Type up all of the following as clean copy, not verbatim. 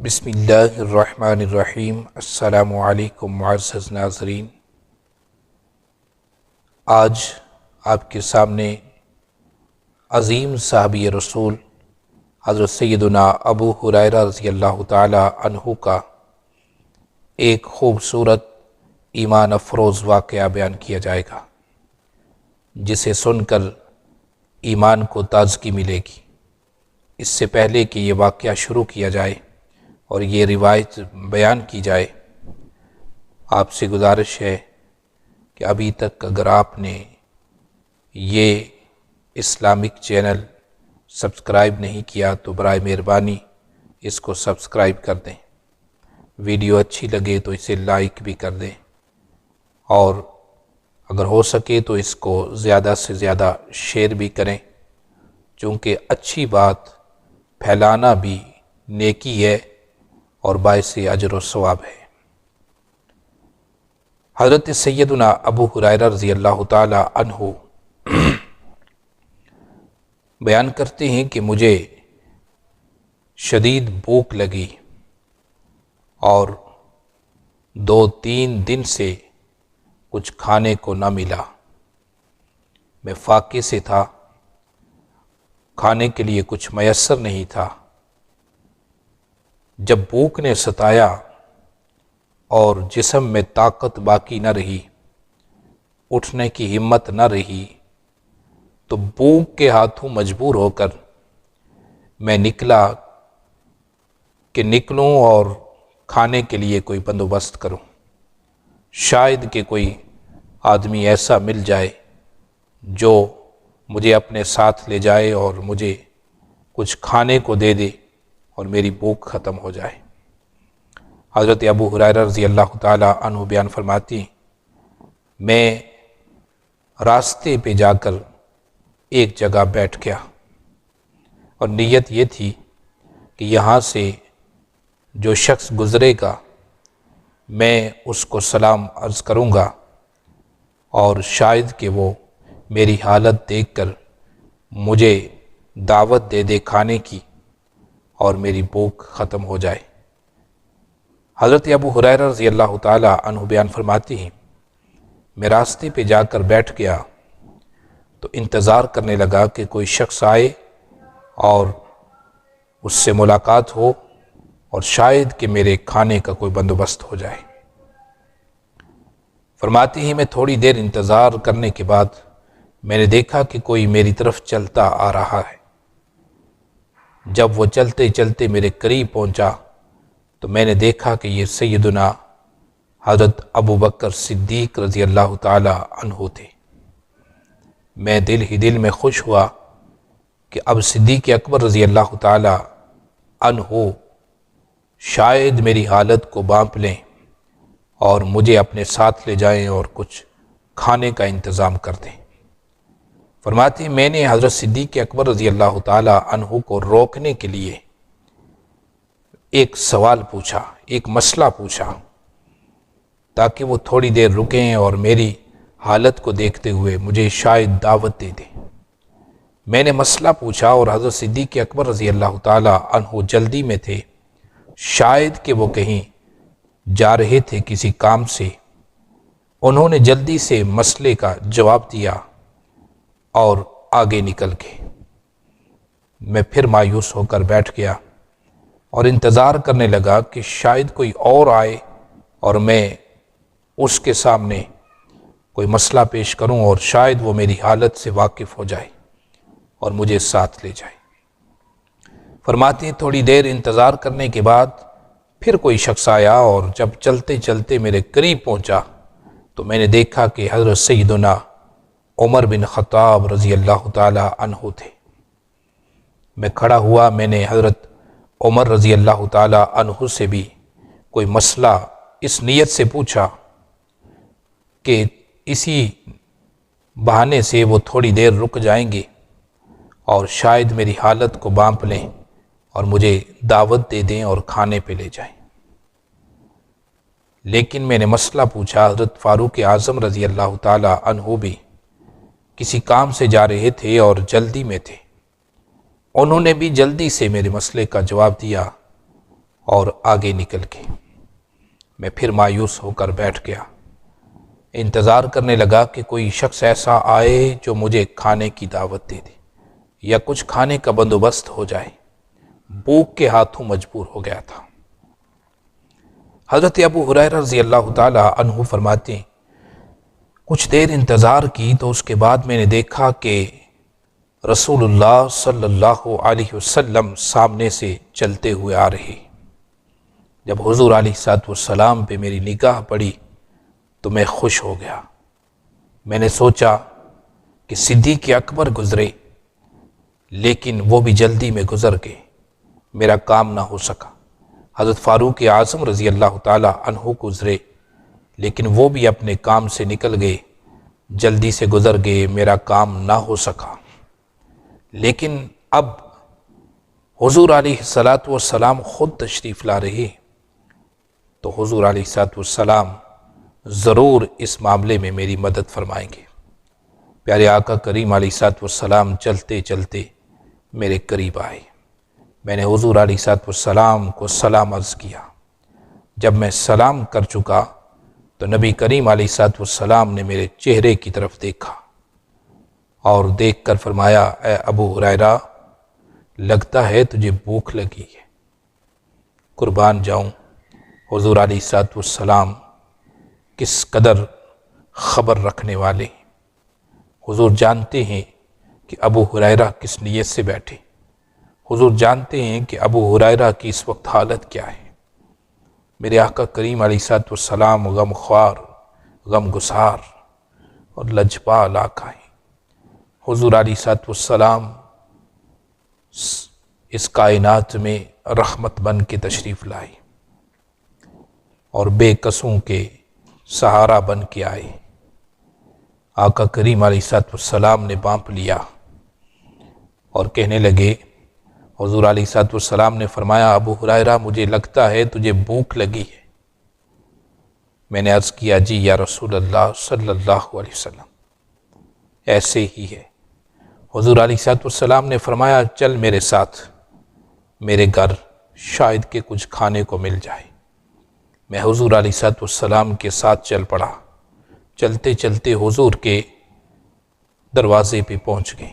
بسم اللہ الرحمن الرحیم۔ السلام علیکم معزز ناظرین، آج آپ کے سامنے عظیم صحابی رسول حضرت سیدنا ابو ہریرہ رضی اللہ تعالی عنہ کا ایک خوبصورت ایمان افروز واقعہ بیان کیا جائے گا، جسے سن کر ایمان کو تازگی ملے گی۔ اس سے پہلے کہ یہ واقعہ شروع کیا جائے اور یہ روایت بیان کی جائے، آپ سے گزارش ہے کہ ابھی تک اگر آپ نے یہ اسلامک چینل سبسکرائب نہیں کیا تو برائے مہربانی اس کو سبسکرائب کر دیں، ویڈیو اچھی لگے تو اسے لائک بھی کر دیں، اور اگر ہو سکے تو اس کو زیادہ سے زیادہ شیئر بھی کریں، چونکہ اچھی بات پھیلانا بھی نیکی ہے اور باعث اجر و ثواب ہے۔ حضرت سیدنا ابو ہریرہ رضی اللہ تعالی عنہ بیان کرتے ہیں کہ مجھے شدید بھوک لگی اور 2-3 دن سے کچھ کھانے کو نہ ملا۔ میں فاقے سے تھا، کھانے کے لیے کچھ میسر نہیں تھا۔ جب بھوک نے ستایا اور جسم میں طاقت باقی نہ رہی، اٹھنے کی ہمت نہ رہی، تو بھوک کے ہاتھوں مجبور ہو کر میں نکلا کہ نکلوں اور کھانے کے لیے کوئی بندوبست کروں، شاید کہ کوئی آدمی ایسا مل جائے جو مجھے اپنے ساتھ لے جائے اور مجھے کچھ کھانے کو دے دے اور میری بھوک ختم ہو جائے۔ حضرت ابو ہریرہ رضی اللہ تعالی عنہ بیان فرماتی ہیں، میں راستے پہ جا کر ایک جگہ بیٹھ گیا اور نیت یہ تھی کہ یہاں سے جو شخص گزرے گا میں اس کو سلام عرض کروں گا اور شاید کہ وہ میری حالت دیکھ کر مجھے دعوت دے دے کھانے کی اور میری بھوک ختم ہو جائے۔ حضرت ابو ہریرہ رضی اللہ تعالی عنہ بیان فرماتی ہیں، میں راستے پہ جا کر بیٹھ گیا تو انتظار کرنے لگا کہ کوئی شخص آئے اور اس سے ملاقات ہو اور شاید کہ میرے کھانے کا کوئی بندوبست ہو جائے۔ فرماتی ہیں، میں تھوڑی دیر انتظار کرنے کے بعد میں نے دیکھا کہ کوئی میری طرف چلتا آ رہا ہے۔ جب وہ چلتے چلتے میرے قریب پہنچا تو میں نے دیکھا کہ یہ سیدنا حضرت ابو بکر صدیق رضی اللہ تعالی عنہ تھے۔ میں دل ہی دل میں خوش ہوا کہ اب صدیق اکبر رضی اللہ تعالی عنہ شاید میری حالت کو بانپ لیں اور مجھے اپنے ساتھ لے جائیں اور کچھ کھانے کا انتظام کر دیں۔ فرماتے ہیں، میں نے حضرت صدیق اکبر رضی اللہ تعالی عنہ کو روکنے کے لیے ایک سوال پوچھا، ایک مسئلہ پوچھا، تاکہ وہ تھوڑی دیر رکیں اور میری حالت کو دیکھتے ہوئے مجھے شاید دعوت دے دیں۔ میں نے مسئلہ پوچھا اور حضرت صدیق اکبر رضی اللہ تعالی عنہ جلدی میں تھے، شاید کہ وہ کہیں جا رہے تھے کسی کام سے۔ انہوں نے جلدی سے مسئلے کا جواب دیا اور آگے نکل گئے۔ میں پھر مایوس ہو کر بیٹھ گیا اور انتظار کرنے لگا کہ شاید کوئی اور آئے اور میں اس کے سامنے کوئی مسئلہ پیش کروں اور شاید وہ میری حالت سے واقف ہو جائے اور مجھے ساتھ لے جائے۔ فرماتے ہیں، تھوڑی دیر انتظار کرنے کے بعد پھر کوئی شخص آیا اور جب چلتے چلتے میرے قریب پہنچا تو میں نے دیکھا کہ حضرت سیدنا عمر بن خطاب رضی اللہ تعالی عنہ تھے۔ میں کھڑا ہوا، میں نے حضرت عمر رضی اللہ تعالی عنہ سے بھی کوئی مسئلہ اس نیت سے پوچھا کہ اسی بہانے سے وہ تھوڑی دیر رک جائیں گے اور شاید میری حالت کو بانپ لیں اور مجھے دعوت دے دیں اور کھانے پہ لے جائیں۔ لیکن میں نے مسئلہ پوچھا، حضرت فاروق اعظم رضی اللہ تعالی عنہ بھی کسی کام سے جا رہے تھے اور جلدی میں تھے۔ انہوں نے بھی جلدی سے میرے مسئلے کا جواب دیا اور آگے نکل گئے۔ میں پھر مایوس ہو کر بیٹھ گیا، انتظار کرنے لگا کہ کوئی شخص ایسا آئے جو مجھے کھانے کی دعوت دے دے یا کچھ کھانے کا بندوبست ہو جائے۔ بھوک کے ہاتھوں مجبور ہو گیا تھا۔ حضرت ابو ہریرہ رضی اللہ تعالی عنہ فرماتے ہیں کچھ دیر انتظار کی تو اس کے بعد میں نے دیکھا کہ رسول اللہ صلی اللہ علیہ وسلم سامنے سے چلتے ہوئے آ رہے۔ جب حضور علیہ الصلوۃ والسلام پہ میری نگاہ پڑی تو میں خوش ہو گیا۔ میں نے سوچا کہ صدیق اکبر گزرے، لیکن وہ بھی جلدی میں گزر گئے، میرا کام نہ ہو سکا۔ حضرت فاروق اعظم رضی اللہ تعالی عنہ گزرے، لیکن وہ بھی اپنے کام سے نکل گئے، جلدی سے گزر گئے، میرا کام نہ ہو سکا۔ لیکن اب حضور علیہ الصلوۃ والسلام خود تشریف لا رہے، تو حضور علیہ الصلوۃ والسلام ضرور اس معاملے میں میری مدد فرمائیں گے۔ پیارے آقا کریم علیہ الصلوۃ والسلام چلتے چلتے میرے قریب آئے۔ میں نے حضور علیہ الصلوۃ والسلام کو سلام عرض کیا۔ جب میں سلام کر چکا تو نبی کریم علیہ الصلوۃ والسلام نے میرے چہرے کی طرف دیکھا اور دیکھ کر فرمایا، اے ابو ہریرہ، لگتا ہے تجھے بھوک لگی ہے۔ قربان جاؤں، حضور علیہ الصلوۃ والسلام کس قدر خبر رکھنے والے ہیں۔ حضور جانتے ہیں کہ ابو ہریرہ کس نیت سے بیٹھے، حضور جانتے ہیں کہ ابو ہریرہ کی اس وقت حالت کیا ہے۔ میرے آقا کریم علیہ الصلوۃ والسلام غم خوار، غم گسار اور لجپال آقا ہیں۔ حضور علیہ الصلوۃ والسلام اس کائنات میں رحمت بن کے تشریف لائے اور بے قصوں کے سہارا بن کے آئے۔ آقا کریم علیہ الصلوۃ والسلام نے بانپ لیا اور کہنے لگے، حضور علیہ الصلوۃ والسلام نے فرمایا، ابو ہریرہ مجھے لگتا ہے تجھے بھوک لگی ہے۔ میں نے عرض کیا، جی یا رسول اللہ صلی اللہ علیہ وسلم، ایسے ہی ہے۔ حضور علیہ الصلوۃ والسلام نے فرمایا، چل میرے ساتھ میرے گھر، شاید کہ کچھ کھانے کو مل جائے۔ میں حضور علیہ الصلوۃ والسلام کے ساتھ چل پڑا۔ چلتے چلتے حضور کے دروازے پہ پہنچ گئے۔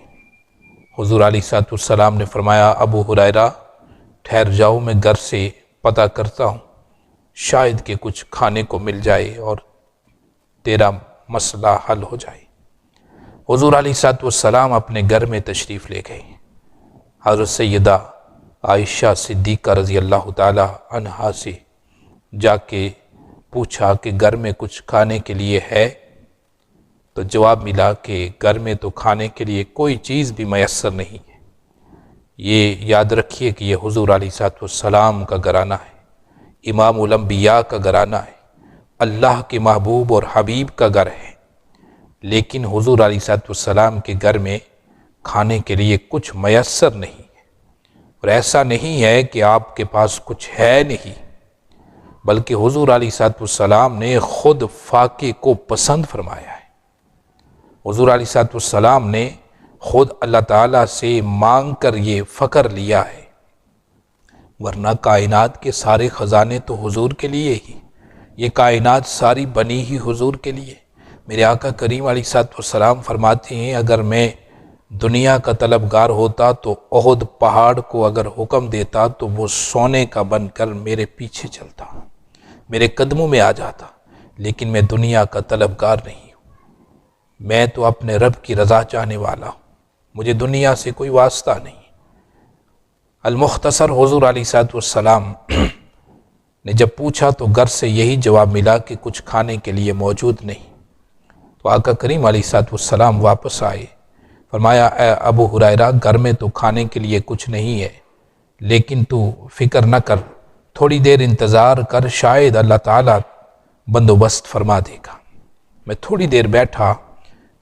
حضور علیہ الصلوۃ والسلام نے فرمایا، ابو ہریرہ ٹھہر جاؤ، میں گھر سے پتہ کرتا ہوں، شاید کہ کچھ کھانے کو مل جائے اور تیرا مسئلہ حل ہو جائے۔ حضور علیہ الصلوۃ والسلام اپنے گھر میں تشریف لے گئے۔ حضرت سیدہ عائشہ صدیقہ رضی اللہ تعالی عنہا سے جا کے پوچھا کہ گھر میں کچھ کھانے کے لیے ہے؟ تو جواب ملا کہ گھر میں تو کھانے کے لیے کوئی چیز بھی میسر نہیں ہے۔ یہ یاد رکھیے کہ یہ حضور علیہ الصلوۃ والسلام کا گھرانہ ہے، امام الانبیاء کا گھرانہ ہے، اللہ کے محبوب اور حبیب کا گھر ہے، لیکن حضور علیہ الصلوۃ والسلام کے گھر میں کھانے کے لیے کچھ میسر نہیں ہے۔ اور ایسا نہیں ہے کہ آپ کے پاس کچھ ہے نہیں، بلکہ حضور علیہ الصلوۃ والسلام نے خود فاقے کو پسند فرمایا ہے۔ حضور علیہ الصلوۃ والسلام نے خود اللہ تعالیٰ سے مانگ کر یہ فقر لیا ہے، ورنہ کائنات کے سارے خزانے تو حضور کے لیے ہی، یہ کائنات ساری بنی ہی حضور کے لیے۔ میرے آقا کریم علیہ الصلوۃ والسلام فرماتے ہیں، اگر میں دنیا کا طلبگار ہوتا تو احد پہاڑ کو اگر حکم دیتا تو وہ سونے کا بن کر میرے پیچھے چلتا، میرے قدموں میں آ جاتا، لیکن میں دنیا کا طلبگار نہیں ہوں، میں تو اپنے رب کی رضا چاہنے والا ہوں، مجھے دنیا سے کوئی واسطہ نہیں۔ المختصر حضور علیہ الصلوۃ والسلام نے جب پوچھا تو گھر سے یہی جواب ملا کہ کچھ کھانے کے لیے موجود نہیں۔ تو آقا کریم علیہ الصلوۃ والسلام واپس آئے، فرمایا، اے ابو ہریرہ گھر میں تو کھانے کے لیے کچھ نہیں ہے، لیکن تو فکر نہ کر، تھوڑی دیر انتظار کر، شاید اللہ تعالیٰ بندوبست فرما دے گا۔ میں تھوڑی دیر بیٹھا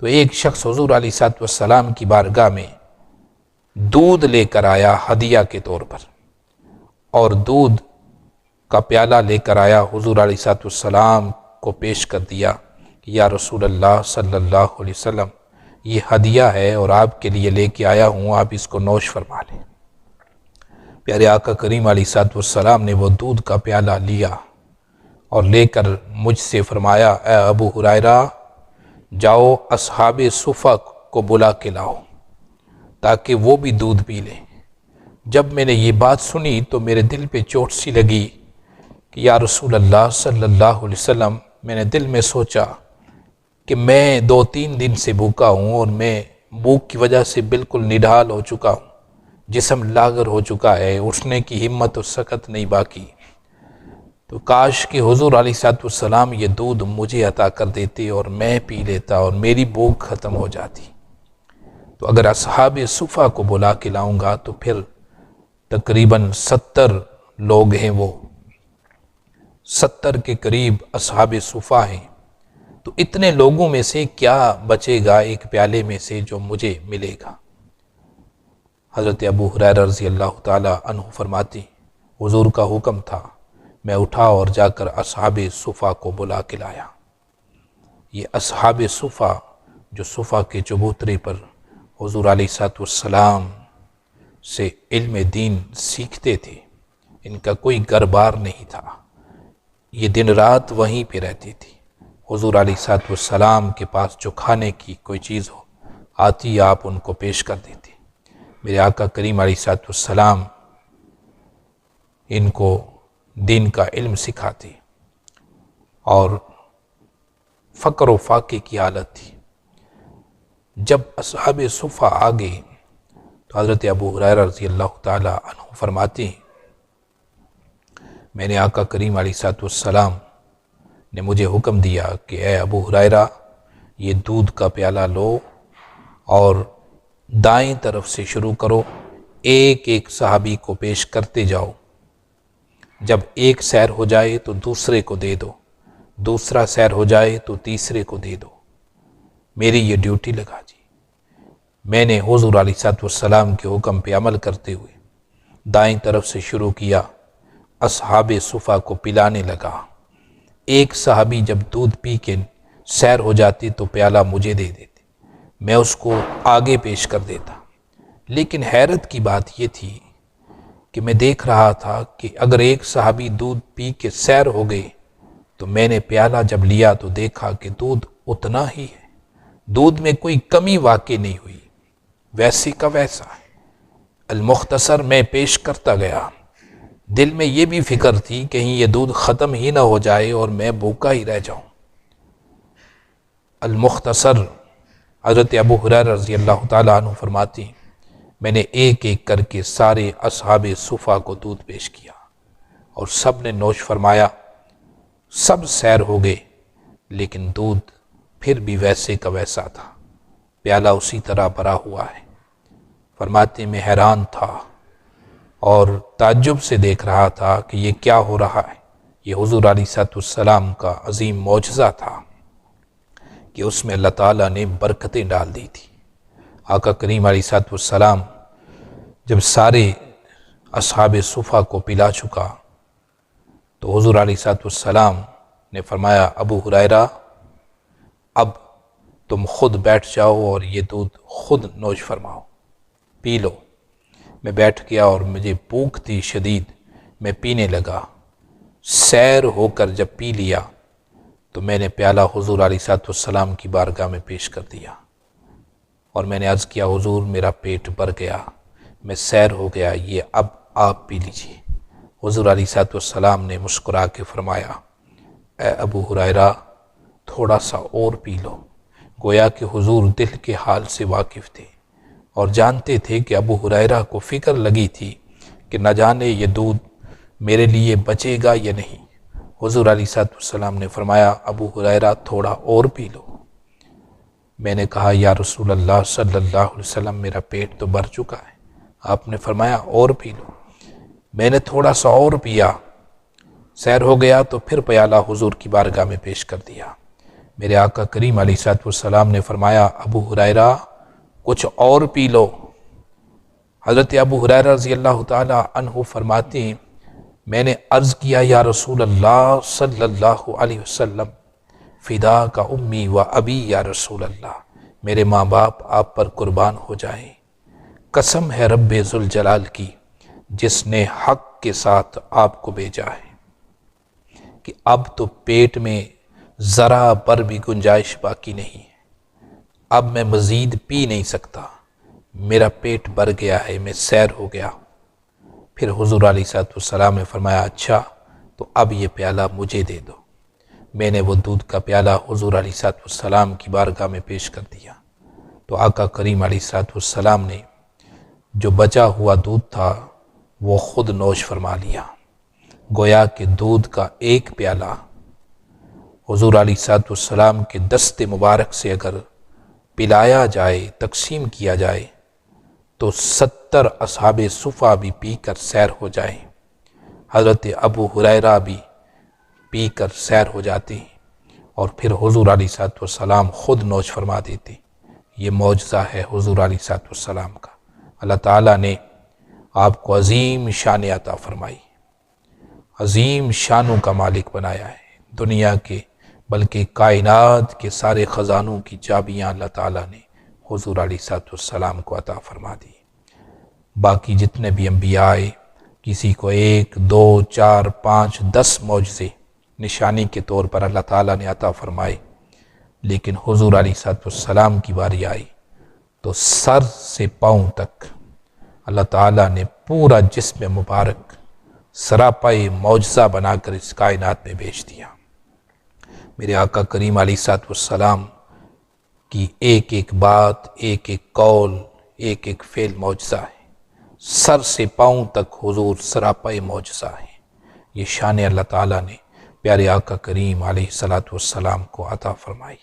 تو ایک شخص حضور علیہ الصلوۃ والسلام کی بارگاہ میں دودھ لے کر آیا ہدیہ کے طور پر، اور دودھ کا پیالہ لے کر آیا، حضور علیہ الصلوۃ والسلام کو پیش کر دیا کہ یا رسول اللہ صلی اللہ علیہ وسلم، یہ ہدیہ ہے اور آپ کے لیے لے کے آیا ہوں، آپ اس کو نوش فرما لیں۔ پیارے آقا کریم علیہ السلام نے وہ دودھ کا پیالہ لیا اور لے کر مجھ سے فرمایا، اے ابو ہریرہ، جاؤ اصحاب صفہ کو بلا کے لاؤ تاکہ وہ بھی دودھ پی لیں۔ جب میں نے یہ بات سنی تو میرے دل پہ چوٹ سی لگی کہ یا رسول اللہ صلی اللہ علیہ وسلم، میں نے دل میں سوچا کہ میں 2-3 دن سے بھوکا ہوں اور میں بھوک کی وجہ سے بالکل نڈھال ہو چکا ہوں، جسم لاغر ہو چکا ہے، اٹھنے کی ہمت و سکت نہیں باقی۔ تو کاش کہ حضور علیہ السلام یہ دودھ مجھے عطا کر دیتے اور میں پی لیتا اور میری بھوک ختم ہو جاتی۔ تو اگر اصحاب صفہ کو بلا کے لاؤں گا تو پھر تقریباً 70 لوگ ہیں، وہ 70 کے قریب اصحاب صفہ ہیں۔ تو اتنے لوگوں میں سے کیا بچے گا ایک پیالے میں سے جو مجھے ملے گا؟ حضرت ابو ہریرہ رضی اللہ تعالی عنہ فرماتی، حضور کا حکم تھا، میں اٹھا اور جا کر اصحاب صفہ کو بلا کے لایا۔ یہ اصحاب صفہ جو صفہ کے چبوترے پر حضور علیہ السلام سے علم دین سیکھتے تھے، ان کا کوئی گھر بار نہیں تھا، یہ دن رات وہیں پہ رہتی تھی۔ حضور علیہ السلام کے پاس جو کھانے کی کوئی چیز ہو آتی، آپ ان کو پیش کر دیتے۔ میرے آقا کریم علیہ السلام ان کو دین کا علم سکھاتے اور فقر و فاقے کی حالت تھی۔ جب اصحاب صفہ آگے تو حضرت ابو ہریرہ رضی اللہ تعالی عنہ فرماتے ہیں، میں نے آقا کریم علیہ السلام نے مجھے حکم دیا کہ اے ابو ہریرہ، یہ دودھ کا پیالہ لو اور دائیں طرف سے شروع کرو، ایک ایک صحابی کو پیش کرتے جاؤ، جب ایک سیر ہو جائے تو دوسرے کو دے دو، دوسرا سیر ہو جائے تو تیسرے کو دے دو۔ میری یہ ڈیوٹی لگا جی۔ میں نے حضور علیہ السلام کے حکم پہ عمل کرتے ہوئے دائیں طرف سے شروع کیا، اصحاب صفہ کو پلانے لگا۔ ایک صحابی جب دودھ پی کے سیر ہو جاتی تو پیالہ مجھے دے دیتے، میں اس کو آگے پیش کر دیتا۔ لیکن حیرت کی بات یہ تھی کہ میں دیکھ رہا تھا کہ اگر ایک صحابی دودھ پی کے سیر ہو گئے تو میں نے پیالہ جب لیا تو دیکھا کہ دودھ اتنا ہی ہے، دودھ میں کوئی کمی واقع نہیں ہوئی، ویسے کا ویسا ہے۔ المختصر میں پیش کرتا گیا، دل میں یہ بھی فکر تھی کہیں یہ دودھ ختم ہی نہ ہو جائے اور میں بھوکا ہی رہ جاؤں۔ المختصر حضرت ابو ہریرہ رضی اللہ تعالیٰ عنہ فرماتی، میں نے ایک ایک کر کے سارے اصحاب صفہ کو دودھ پیش کیا اور سب نے نوش فرمایا، سب سیر ہو گئے، لیکن دودھ پھر بھی ویسے کا ویسا تھا، پیالہ اسی طرح بھرا ہوا ہے۔ فرماتے میں حیران تھا اور تعجب سے دیکھ رہا تھا کہ یہ کیا ہو رہا ہے۔ یہ حضور علیہ السلام کا عظیم معجزہ تھا کہ اس میں اللہ تعالیٰ نے برکتیں ڈال دی تھی۔ آقا کریم علیہ السلام جب سارے اصحاب صفہ کو پلا چکا تو حضور علیہ السلام نے فرمایا، ابو ہریرہ، اب تم خود بیٹھ جاؤ اور یہ دودھ خود نوش فرماؤ، پی لو۔ میں بیٹھ گیا اور مجھے بھوک تھی شدید، میں پینے لگا۔ سیر ہو کر جب پی لیا تو میں نے پیالہ حضور علیہ السلام کی بارگاہ میں پیش کر دیا اور میں نے عرض کیا، حضور میرا پیٹ بھر گیا، میں سیر ہو گیا، یہ اب آپ پی لیجیے۔ حضور علیہ السلام نے مسکرا کے فرمایا، اے ابو ہریرہ، تھوڑا سا اور پی لو۔ گویا کہ حضور دل کے حال سے واقف تھے اور جانتے تھے کہ ابو ہریرہ کو فکر لگی تھی کہ نہ جانے یہ دودھ میرے لیے بچے گا یا نہیں۔ حضور علیہ السلام نے فرمایا، ابو ہریرہ تھوڑا اور پی لو۔ میں نے کہا، یا رسول اللہ صلی اللہ علیہ وسلم، میرا پیٹ تو بھر چکا ہے۔ آپ نے فرمایا، اور پی لو۔ میں نے تھوڑا سا اور پیا، سیر ہو گیا تو پھر پیالہ حضور کی بارگاہ میں پیش کر دیا۔ میرے آقا کریم علیہ السلام نے فرمایا، ابو ہریرہ کچھ اور پی لو۔ حضرت ابو ہریرہ رضی اللہ تعالی عنہ فرماتے ہیں، میں نے عرض کیا، یا رسول اللہ صلی اللہ علیہ وسلم، فدا کا امی و ابی یا رسول اللہ، میرے ماں باپ آپ پر قربان ہو جائیں، قسم ہے رب ذوالجلال کی، جس نے حق کے ساتھ آپ کو بھیجا ہے کہ اب تو پیٹ میں ذرا پر بھی گنجائش باقی نہیں ہے، اب میں مزید پی نہیں سکتا، میرا پیٹ بھر گیا ہے، میں سیر ہو گیا۔ پھر حضور علیہ السلام نے فرمایا اچھا تو اب یہ پیالہ مجھے دے دو۔ میں نے وہ دودھ کا پیالہ حضور علیہ السلام کی بارگاہ میں پیش کر دیا تو آقا کریم علیہ السلام نے جو بچا ہوا دودھ تھا وہ خود نوش فرما لیا۔ گویا کہ دودھ کا ایک پیالہ حضور علیہ السلام کے دست مبارک سے اگر پلایا جائے، تقسیم کیا جائے تو 70 اصحاب صفہ بھی پی کر سیر ہو جائیں، حضرت ابو ہریرہ بھی پی کر سیر ہو جاتے اور پھر حضور علیہ السلام خود نوش فرما دیتے۔ یہ معجزہ ہے حضور علیہ السلام کا۔ اللہ تعالیٰ نے آپ کو عظیم شان عطا فرمائی، عظیم شانوں کا مالک بنایا ہے، دنیا کے بلکہ کائنات کے سارے خزانوں کی چابیاں اللہ تعالیٰ نے حضور علیہ السلام کو عطا فرما دی۔ باقی جتنے بھی انبیاء آئے، کسی کو 1 2 4 5 10 معجزے نشانی کے طور پر اللہ تعالیٰ نے عطا فرمائے، لیکن حضور علیہ السلام کی باری آئی تو سر سے پاؤں تک اللہ تعالیٰ نے پورا جسم مبارک سراپائی معجزہ بنا کر اس کائنات میں بھیج دیا۔ میرے آقا کریم علیہ السلام کی ایک ایک بات، ایک ایک قول، ایک ایک فعل معجزہ ہے، سر سے پاؤں تک حضور سراپائی معجزہ ہے۔ یہ شان اللہ تعالیٰ نے پیارے آقا کریم علیہ السلام کو عطا فرمائی۔